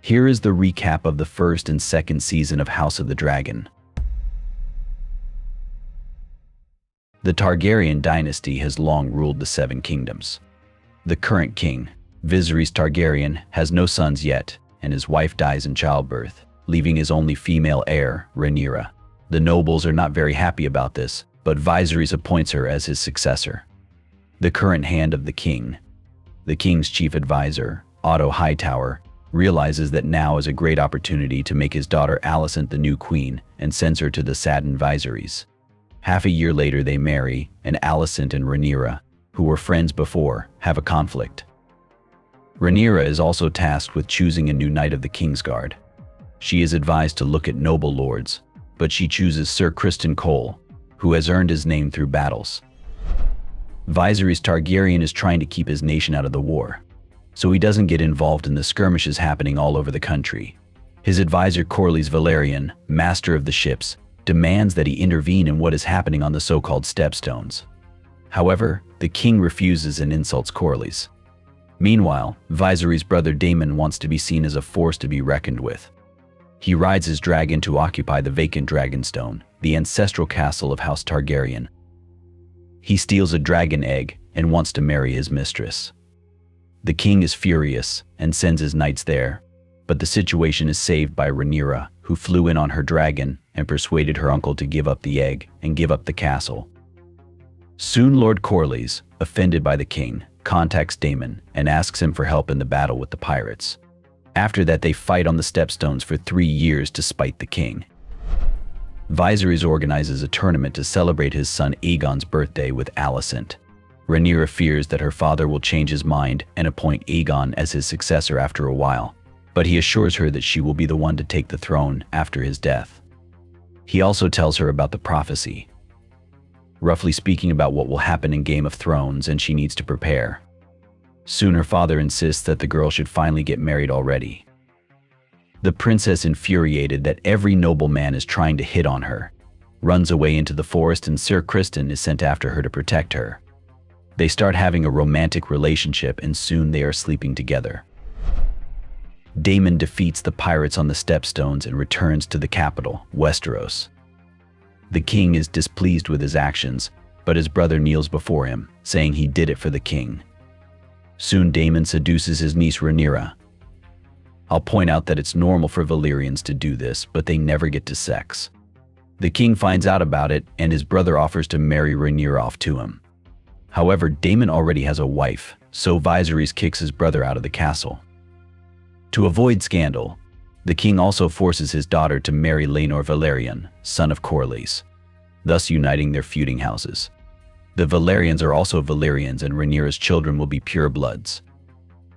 Here is the recap of the first and second season of House of the Dragon. The Targaryen dynasty has long ruled the Seven Kingdoms. The current king, Viserys Targaryen, has no sons yet, and his wife dies in childbirth, leaving his only female heir, Rhaenyra. The nobles are not very happy about this, but Viserys appoints her as his successor. The current hand of the king, the king's chief advisor, Otto Hightower, realizes that now is a great opportunity to make his daughter Alicent the new queen and sends her to the saddened Viserys. Half a year later they marry, and Alicent and Rhaenyra, who were friends before, have a conflict. Rhaenyra is also tasked with choosing a new knight of the Kingsguard. She is advised to look at noble lords, but she chooses Sir Criston Cole, who has earned his name through battles. Viserys Targaryen is trying to keep his nation out of the war, so he doesn't get involved in the skirmishes happening all over the country. His advisor Corlys Velaryon, master of the ships, demands that he intervene in what is happening on the so-called stepstones. However, the king refuses and insults Corlys. Meanwhile, Viserys' brother Daemon wants to be seen as a force to be reckoned with. He rides his dragon to occupy the vacant Dragonstone, the ancestral castle of House Targaryen. He steals a dragon egg and wants to marry his mistress. The king is furious and sends his knights there, but the situation is saved by Rhaenyra, who flew in on her dragon and persuaded her uncle to give up the egg and give up the castle. Soon Lord Corlys, offended by the king, contacts Daemon and asks him for help in the battle with the pirates. After that they fight on the stepstones for 3 years to spite the king. Viserys organizes a tournament to celebrate his son Aegon's birthday with Alicent. Rhaenyra fears that her father will change his mind and appoint Aegon as his successor after a while, but he assures her that she will be the one to take the throne after his death. He also tells her about the prophecy, roughly speaking about what will happen in Game of Thrones, and she needs to prepare. Soon her father insists that the girl should finally get married already. The princess, infuriated that every nobleman is trying to hit on her, runs away into the forest, and Sir Criston is sent after her to protect her. They start having a romantic relationship, and soon they are sleeping together. Daemon defeats the pirates on the stepstones and returns to the capital, Westeros. The king is displeased with his actions, but his brother kneels before him, saying he did it for the king. Soon Daemon seduces his niece Rhaenyra. I'll point out that it's normal for Valyrians to do this, but they never get to sex. The king finds out about it, and his brother offers to marry Rhaenyra off to him. However, Daemon already has a wife, so Viserys kicks his brother out of the castle. To avoid scandal, the king also forces his daughter to marry Laenor Velaryon, son of Corlys, thus uniting their feuding houses. The Velaryons are also Valyrians, and Rhaenyra's children will be purebloods.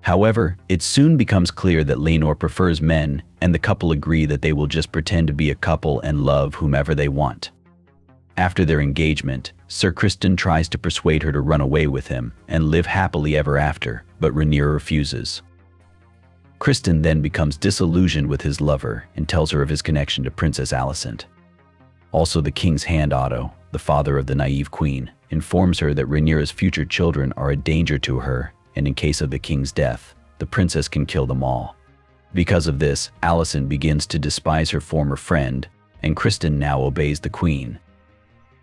However, it soon becomes clear that Laenor prefers men, and the couple agree that they will just pretend to be a couple and love whomever they want. After their engagement, Sir Criston tries to persuade her to run away with him and live happily ever after, but Rhaenyra refuses. Criston then becomes disillusioned with his lover and tells her of his connection to Princess Alicent. Also, the king's hand Otto, the father of the naive queen, informs her that Rhaenyra's future children are a danger to her, and in case of the king's death, the princess can kill them all. Because of this, Alicent begins to despise her former friend, and Criston now obeys the queen.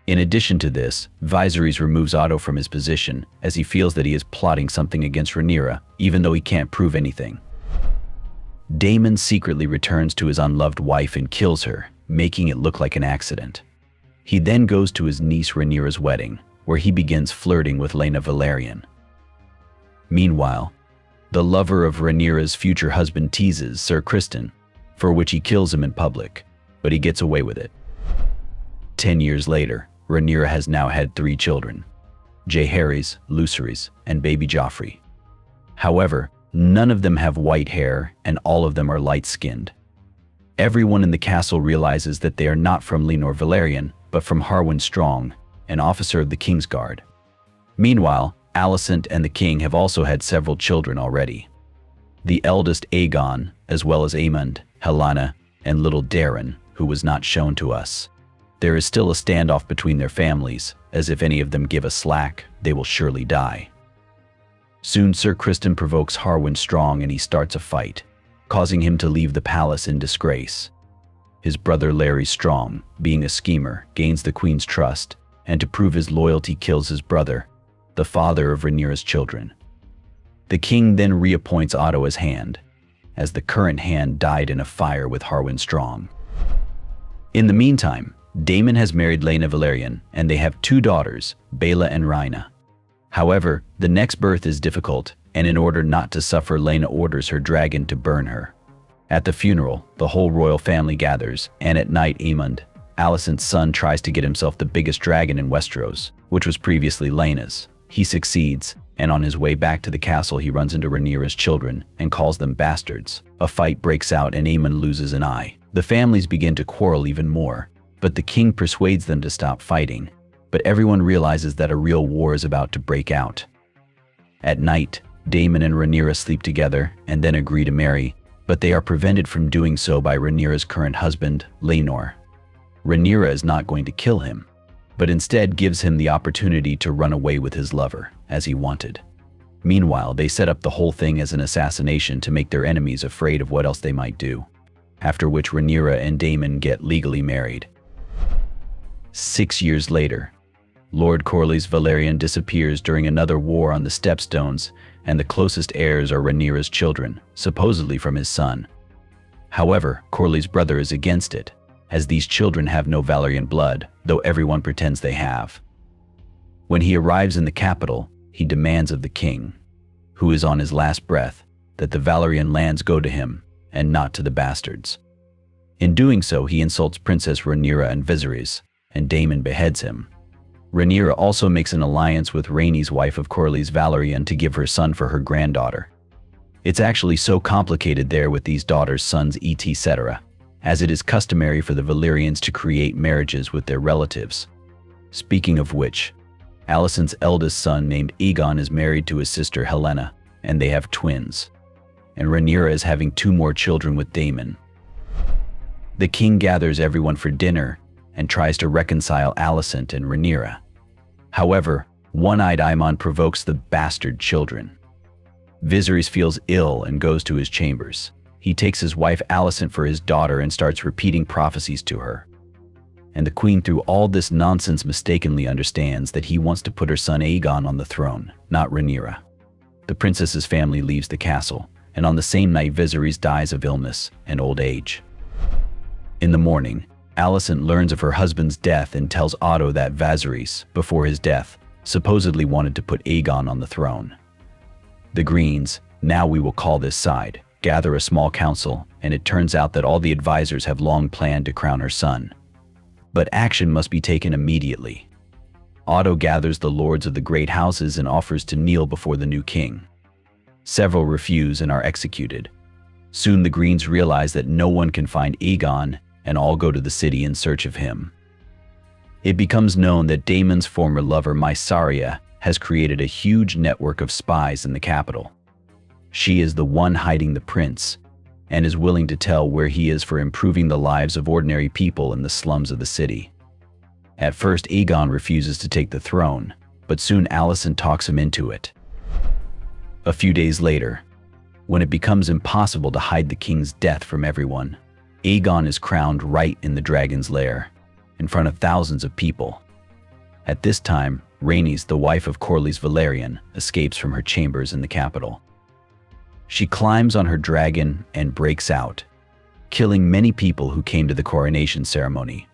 In addition to this, Viserys removes Otto from his position, as he feels that he is plotting something against Rhaenyra, even though he can't prove anything. Daemon secretly returns to his unloved wife and kills her, making it look like an accident. He then goes to his niece Rhaenyra's wedding, where he begins flirting with Laenor Velaryon. Meanwhile, the lover of Rhaenyra's future husband teases Sir Criston, for which he kills him in public, but he gets away with it. 10 years later, Rhaenyra has now had 3 children, Jaehaerys, Lucerys, and baby Joffrey. However, none of them have white hair, and all of them are light-skinned. Everyone in the castle realizes that they are not from Laenor Velaryon, but from Harwin Strong, an officer of the Kingsguard. Meanwhile, Alicent and the king have also had several children already. The eldest Aegon, as well as Aemond, Helaena, and little Daeron, who was not shown to us. There is still a standoff between their families, as if any of them give a slack, they will surely die. Soon Sir Criston provokes Harwin Strong and he starts a fight, causing him to leave the palace in disgrace. His brother Larry Strong, being a schemer, gains the queen's trust, and to prove his loyalty kills his brother, the father of Rhaenyra's children. The king then reappoints Otto as Hand, as the current Hand died in a fire with Harwin Strong. In the meantime, Daemon has married Laena Velaryon, and they have 2 daughters, Baela and Rhaena. However, the next birth is difficult, and in order not to suffer, Laena orders her dragon to burn her. At the funeral, the whole royal family gathers, and at night Aemond, Alicent's son, tries to get himself the biggest dragon in Westeros, which was previously Laena's. He succeeds, and on his way back to the castle he runs into Rhaenyra's children and calls them bastards. A fight breaks out and Aemond loses an eye. The families begin to quarrel even more, but the king persuades them to stop fighting. But everyone realizes that a real war is about to break out. At night, Daemon and Rhaenyra sleep together and then agree to marry, but they are prevented from doing so by Rhaenyra's current husband, Laenor. Rhaenyra is not going to kill him, but instead gives him the opportunity to run away with his lover, as he wanted. Meanwhile, they set up the whole thing as an assassination to make their enemies afraid of what else they might do, after which Rhaenyra and Daemon get legally married. 6 years later, Lord Corlys Velaryon disappears during another war on the Stepstones, and the closest heirs are Rhaenyra's children, supposedly from his son. However, Corlys' brother is against it, as these children have no Valyrian blood, though everyone pretends they have. When he arrives in the capital, he demands of the king, who is on his last breath, that the Valyrian lands go to him, and not to the bastards. In doing so, he insults Princess Rhaenyra and Viserys, and Daemon beheads him. Rhaenyra also makes an alliance with Rhaenys, wife of Corlys Velaryon, to give her son for her granddaughter. It's actually so complicated there with these daughters, sons, etc., as it is customary for the Valyrians to create marriages with their relatives. Speaking of which, Alicent's eldest son named Aegon is married to his sister Helena, and they have twins. And Rhaenyra is having 2 more children with Daemon. The king gathers everyone for dinner and tries to reconcile Alicent and Rhaenyra. However, one-eyed Aemon provokes the bastard children. Viserys feels ill and goes to his chambers. He takes his wife Alicent for his daughter and starts repeating prophecies to her. And the queen, through all this nonsense, mistakenly understands that he wants to put her son Aegon on the throne, not Rhaenyra. The princess's family leaves the castle, and on the same night Viserys dies of illness and old age. In the morning, Alicent learns of her husband's death and tells Otto that Viserys, before his death, supposedly wanted to put Aegon on the throne. The Greens, now we will call this side, gather a small council, and it turns out that all the advisors have long planned to crown her son. But action must be taken immediately. Otto gathers the lords of the great houses and offers to kneel before the new king. Several refuse and are executed. Soon the Greens realize that no one can find Aegon, and all go to the city in search of him. It becomes known that Daemon's former lover Mysaria has created a huge network of spies in the capital. She is the one hiding the prince, and is willing to tell where he is for improving the lives of ordinary people in the slums of the city. At first, Aegon refuses to take the throne, but soon Alicent talks him into it. A few days later, when it becomes impossible to hide the king's death from everyone, Aegon is crowned right in the dragon's lair, in front of thousands of people. At this time, Rhaenys, the wife of Corlys Velaryon, escapes from her chambers in the capital. She climbs on her dragon and breaks out, killing many people who came to the coronation ceremony.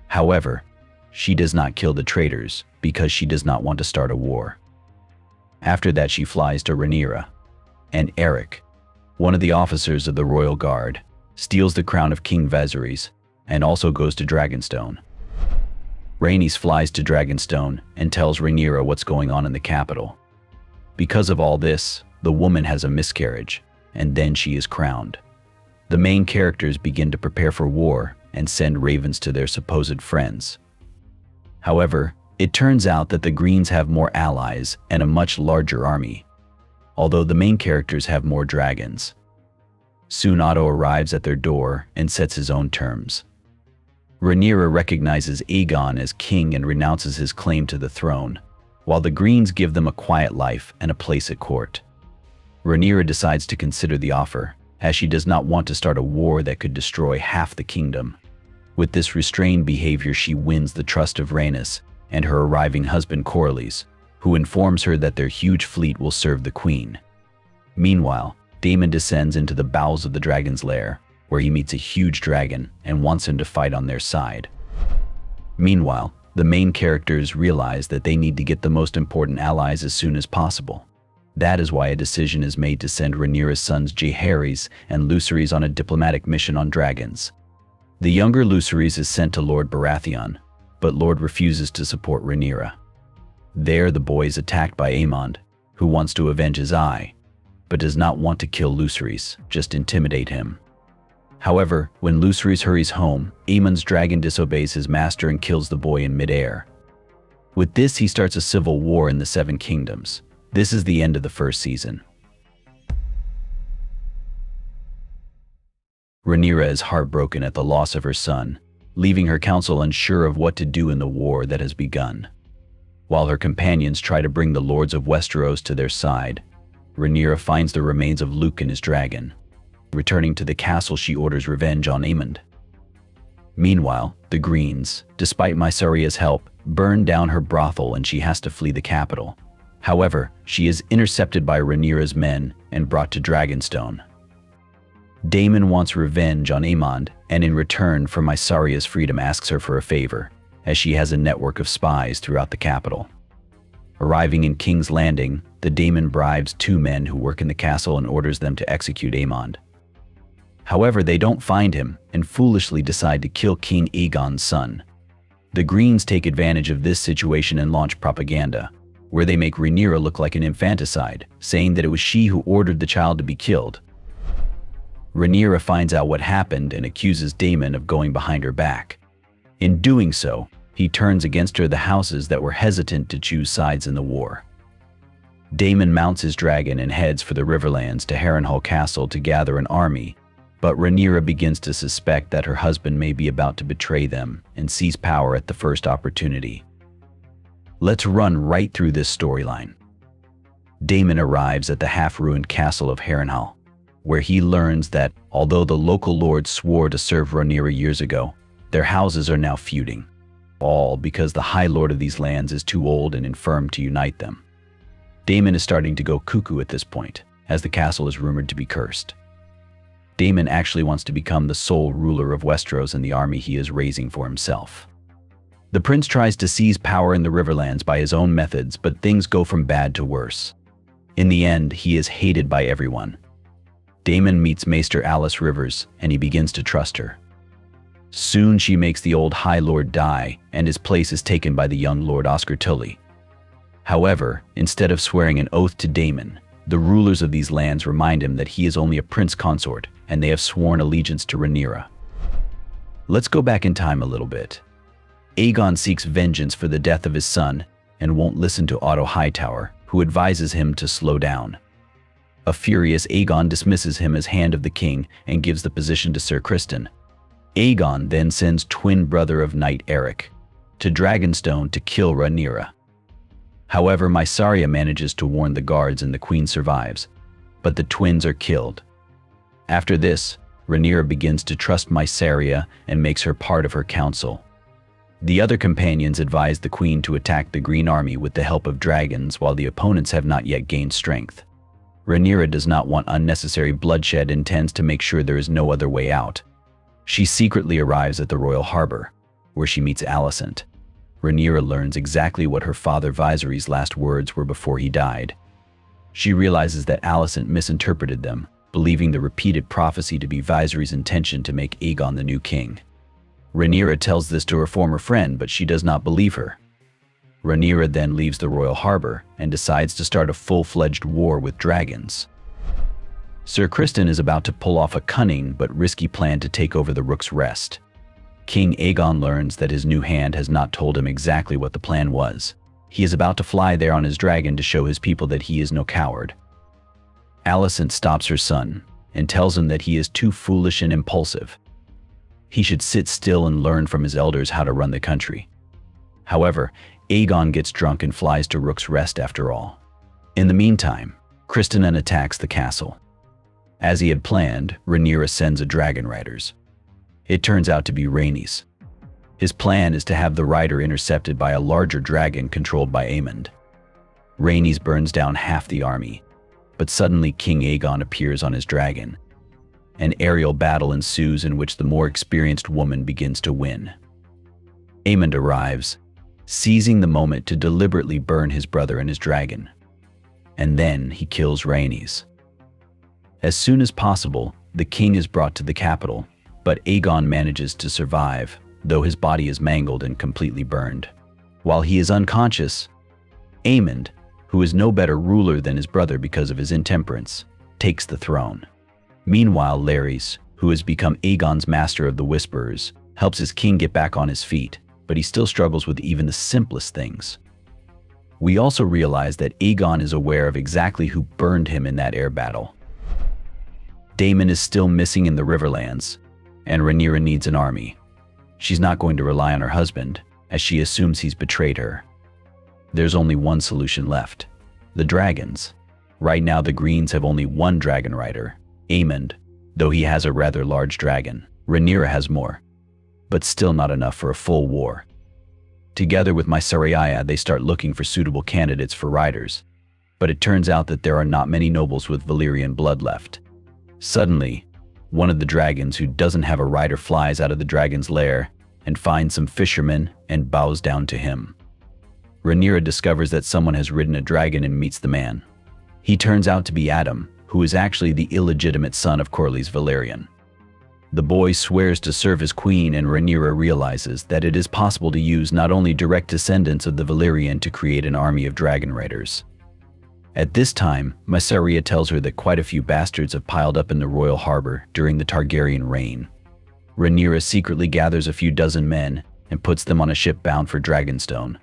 However, she does not kill the traitors because she does not want to start a war. After that, she flies to Rhaenyra, and Eric, one of the officers of the royal guard, steals the crown of King Viserys and also goes to Dragonstone. Rhaenys flies to Dragonstone and tells Rhaenyra what's going on in the capital. Because of all this, the woman has a miscarriage, and then she is crowned. The main characters begin to prepare for war and send ravens to their supposed friends. However, it turns out that the Greens have more allies and a much larger army, although the main characters have more dragons. Soon Otto arrives at their door and sets his own terms. Rhaenyra recognizes Aegon as king and renounces his claim to the throne, while the Greens give them a quiet life and a place at court. Rhaenyra decides to consider the offer, as she does not want to start a war that could destroy half the kingdom. With this restrained behavior, she wins the trust of Rhaenys and her arriving husband Corlys, who informs her that their huge fleet will serve the queen. Meanwhile, Daemon descends into the bowels of the dragon's lair, where he meets a huge dragon and wants him to fight on their side. Meanwhile, the main characters realize that they need to get the most important allies as soon as possible. That is why a decision is made to send Rhaenyra's sons Jaehaerys and Lucerys on a diplomatic mission on dragons. The younger Lucerys is sent to Lord Baratheon, but Lord refuses to support Rhaenyra. There, the boy is attacked by Aemond, who wants to avenge his eye, but does not want to kill Lucerys, just intimidate him. However, when Lucerys hurries home, Aemond's dragon disobeys his master and kills the boy in midair. With this, he starts a civil war in the Seven Kingdoms. This is the end of the first season. Rhaenyra is heartbroken at the loss of her son, leaving her council unsure of what to do in the war that has begun. While her companions try to bring the lords of Westeros to their side, Rhaenyra finds the remains of Luke and his dragon. Returning to the castle, she orders revenge on Aemond. Meanwhile, the Greens, despite Mysaria's help, burn down her brothel and she has to flee the capital. However, she is intercepted by Rhaenyra's men and brought to Dragonstone. Daemon wants revenge on Aemond, and in return for Mysaria's freedom asks her for a favor, as she has a network of spies throughout the capital. Arriving in King's Landing, the Daemon bribes two men who work in the castle and orders them to execute Aemond. However, they don't find him and foolishly decide to kill King Aegon's son. The Greens take advantage of this situation and launch propaganda, where they make Rhaenyra look like an infanticide, saying that it was she who ordered the child to be killed. Rhaenyra finds out what happened and accuses Daemon of going behind her back. In doing so, he turns against her the houses that were hesitant to choose sides in the war. Daemon mounts his dragon and heads for the riverlands to Harrenhal Castle to gather an army, but Rhaenyra begins to suspect that her husband may be about to betray them and seize power at the first opportunity. Let's run right through this storyline. Daemon arrives at the half-ruined castle of Harrenhal, where he learns that, although the local lords swore to serve Rhaenyra years ago, their houses are now feuding, all because the High Lord of these lands is too old and infirm to unite them. Daemon is starting to go cuckoo at this point, as the castle is rumored to be cursed. Daemon actually wants to become the sole ruler of Westeros and the army he is raising for himself. The prince tries to seize power in the Riverlands by his own methods, but things go from bad to worse. In the end, he is hated by everyone. Daemon meets Maester Alice Rivers, and he begins to trust her. Soon she makes the old High Lord die, and his place is taken by the young Lord Oscar Tully. However, instead of swearing an oath to Daemon, the rulers of these lands remind him that he is only a prince consort, and they have sworn allegiance to Rhaenyra. Let's go back in time a little bit. Aegon seeks vengeance for the death of his son and won't listen to Otto Hightower, who advises him to slow down. A furious Aegon dismisses him as Hand of the King and gives the position to Sir Criston. Aegon then sends twin brother of Knight Eric to Dragonstone to kill Rhaenyra. However, Mysaria manages to warn the guards and the queen survives, but the twins are killed. After this, Rhaenyra begins to trust Mysaria and makes her part of her council. The other companions advise the queen to attack the Green Army with the help of dragons while the opponents have not yet gained strength. Rhaenyra does not want unnecessary bloodshed and tends to make sure there is no other way out. She secretly arrives at the royal harbor, where she meets Alicent. Rhaenyra learns exactly what her father Viserys' last words were before he died. She realizes that Alicent misinterpreted them, believing the repeated prophecy to be Viserys' intention to make Aegon the new king. Rhaenyra tells this to her former friend, but she does not believe her. Rhaenyra then leaves the royal harbor and decides to start a full-fledged war with dragons. Sir Criston is about to pull off a cunning but risky plan to take over the Rook's Rest. King Aegon learns that his new hand has not told him exactly what the plan was. He is about to fly there on his dragon to show his people that he is no coward. Alicent stops her son and tells him that he is too foolish and impulsive. He should sit still and learn from his elders how to run the country. However, Aegon gets drunk and flies to Rook's Rest after all. In the meantime, Criston attacks the castle. As he had planned, Rhaenyra sends a dragon riders. It turns out to be Rhaenys. His plan is to have the rider intercepted by a larger dragon controlled by Aemond. Rhaenys burns down half the army, but suddenly King Aegon appears on his dragon. An aerial battle ensues in which the more experienced woman begins to win. Aemond arrives, seizing the moment to deliberately burn his brother and his dragon. And then he kills Rhaenys. As soon as possible, the king is brought to the capital, but Aegon manages to survive, though his body is mangled and completely burned. While he is unconscious, Aemond, who is no better ruler than his brother because of his intemperance, takes the throne. Meanwhile, Larys, who has become Aegon's master of the Whisperers, helps his king get back on his feet, but he still struggles with even the simplest things. We also realize that Aegon is aware of exactly who burned him in that air battle. Daemon is still missing in the Riverlands, and Rhaenyra needs an army. She's not going to rely on her husband, as she assumes he's betrayed her. There's only one solution left: the dragons. Right now the Greens have only one dragon rider, Aemond, though he has a rather large dragon. Rhaenyra has more, but still not enough for a full war. Together with Mysaria, they start looking for suitable candidates for riders, but it turns out that there are not many nobles with Valyrian blood left. Suddenly, one of the dragons who doesn't have a rider flies out of the dragon's lair and finds some fishermen and bows down to him. Rhaenyra discovers that someone has ridden a dragon and meets the man. He turns out to be Adam, who is actually the illegitimate son of Corlys Velaryon. The boy swears to serve his queen, and Rhaenyra realizes that it is possible to use not only direct descendants of the Valyrian to create an army of dragon riders. At this time, Mysaria tells her that quite a few bastards have piled up in the royal harbor during the Targaryen reign. Rhaenyra secretly gathers a few dozen men and puts them on a ship bound for Dragonstone.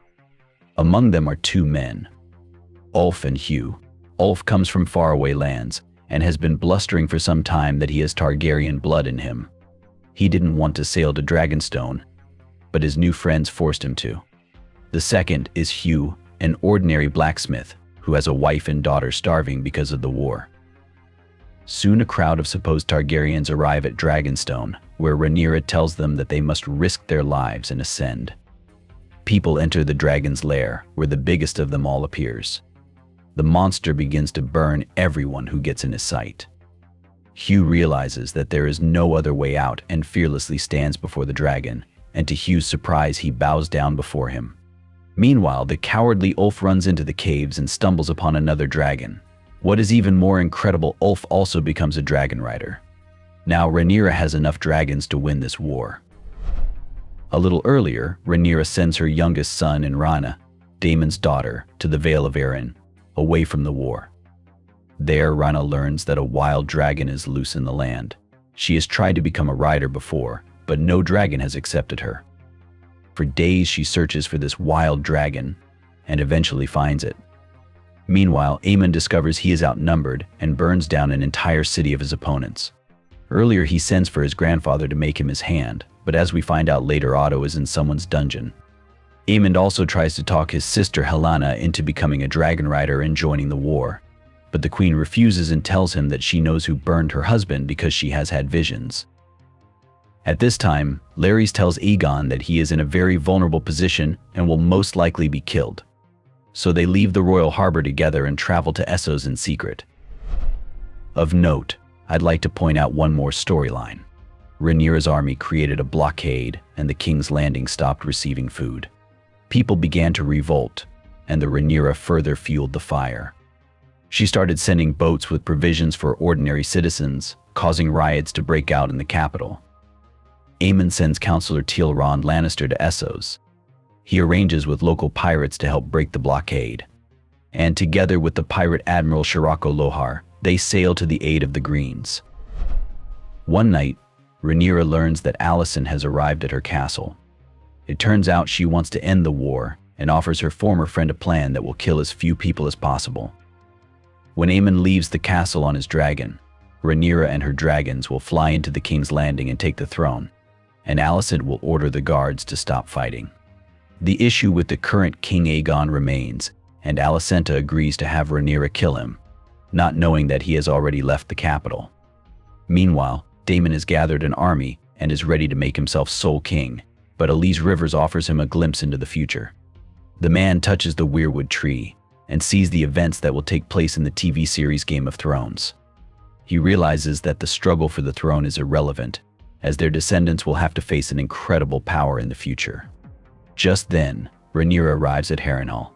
Among them are two men, Ulf and Hugh. Ulf comes from faraway lands and has been blustering for some time that he has Targaryen blood in him. He didn't want to sail to Dragonstone, but his new friends forced him to. The second is Hugh, an ordinary blacksmith who has a wife and daughter starving because of the war. Soon a crowd of supposed Targaryens arrive at Dragonstone, where Rhaenyra tells them that they must risk their lives and ascend. People enter the dragon's lair, where the biggest of them all appears. The monster begins to burn everyone who gets in his sight. Hugh realizes that there is no other way out and fearlessly stands before the dragon, and to Hugh's surprise he bows down before him. Meanwhile, the cowardly Ulf runs into the caves and stumbles upon another dragon. What is even more incredible, Ulf also becomes a dragon rider. Now Rhaenyra has enough dragons to win this war. A little earlier, Rhaenyra sends her youngest son and Rhaena, Daemon's daughter, to the Vale of Arryn, away from the war. There, Rhaena learns that a wild dragon is loose in the land. She has tried to become a rider before, but no dragon has accepted her. For days she searches for this wild dragon, and eventually finds it. Meanwhile, Aemond discovers he is outnumbered and burns down an entire city of his opponents. Earlier he sends for his grandfather to make him his hand, but as we find out later, Otto is in someone's dungeon. Aemond also tries to talk his sister Helaena into becoming a dragon rider and joining the war, but the queen refuses and tells him that she knows who burned her husband because she has had visions. At this time, Larys tells Aegon that he is in a very vulnerable position and will most likely be killed. So they leave the royal harbor together and travel to Essos in secret. Of note, I'd like to point out one more storyline. Rhaenyra's army created a blockade and the King's Landing stopped receiving food. People began to revolt, and the Rhaenyra further fueled the fire. She started sending boats with provisions for ordinary citizens, causing riots to break out in the capital. Aemond sends Councillor Tyrion Lannister to Essos. He arranges with local pirates to help break the blockade. And together with the pirate admiral Shirako Lohar, they sail to the aid of the Greens. One night, Rhaenyra learns that Alicent has arrived at her castle. It turns out she wants to end the war and offers her former friend a plan that will kill as few people as possible. When Aemond leaves the castle on his dragon, Rhaenyra and her dragons will fly into the King's Landing and take the throne, and Alicent will order the guards to stop fighting. The issue with the current King Aegon remains, and Alicenta agrees to have Rhaenyra kill him, not knowing that he has already left the capital. Meanwhile, Daemon has gathered an army and is ready to make himself sole king, but Elise Rivers offers him a glimpse into the future. The man touches the weirwood tree and sees the events that will take place in the TV series Game of Thrones. He realizes that the struggle for the throne is irrelevant, as their descendants will have to face an incredible power in the future. Just then, Rhaenyra arrives at Harrenhal.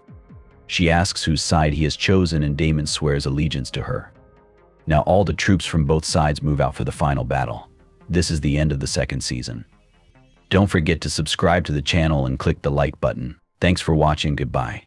She asks whose side he has chosen, and Daemon swears allegiance to her. Now all the troops from both sides move out for the final battle. This is the end of the second season. Don't forget to subscribe to the channel and click the like button. Thanks for watching. Goodbye.